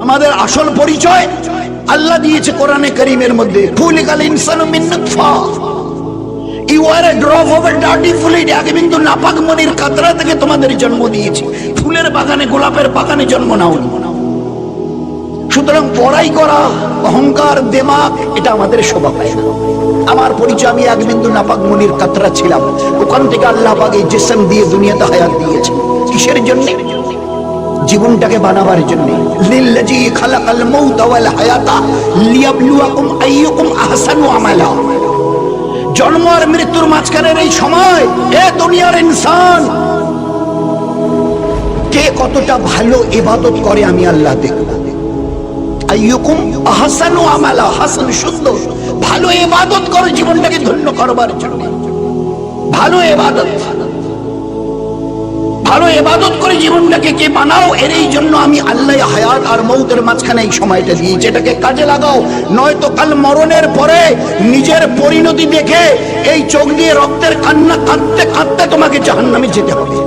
আমাদের আসল পরিচয় আল্লাহ দিয়েছে কোরআনে কারীমের মধ্যে, খুলিকাল ইনসানু মিন নুতফা। You are a drop of a dirty fluid. আগে কিন্তু নাপাক মনির কাতরা থেকে তোমাদের জন্ম দিয়েছি, ফুলের বাগানে গোলাপের বাগানে জন্ম নাওনি। সুতরাং বড়াই করা, অহংকার, দেমাগ, এটা আমাদের শোভা পায় না। আমার পরিচয়, আমি এক বিন্দু নাপাক মনির কাতরা ছিলাম, ওখান থেকে আল্লাহ পাক এই জিসম দিয়ে দুনিয়াতে হায়াত দিয়েছে। কিসের জন্য? জীবনটাকে বানাবার জন্য। লিল্লাযী খালাকাল মাউতা ওয়াল হায়াতা লিয়াবলুয়াকুম আইয়ুকুম আহসানু আমালা। জন্ম আর মৃত্যুর মাঝখানের এই সময়, এ দুনিয়ার ইনসান, কে কতটা ভালো ইবাদত করে আমি আল্লাহ দেখব। আইয়ুকুম আহসানু আমালা, হাসান সুন্দর, ভালো ইবাদত করে জীবনটাকে ধন্য করবার জন্য। ভালো ইবাদত করে জীবনটাকে কে বানাও, এর এই জন্য আমি আল্লাহ হায়াত আর মৌতের মাঝখানে এই সময়টা দিয়েছি। এটাকে কাজে লাগাও, নয়তো কাল মরণের পরে নিজের পরিণতি দেখে এই চোখ দিয়ে রক্তের কান্না কাঁদতে কাঁদতে তোমাকে জাহান্নামে যেতে হবে।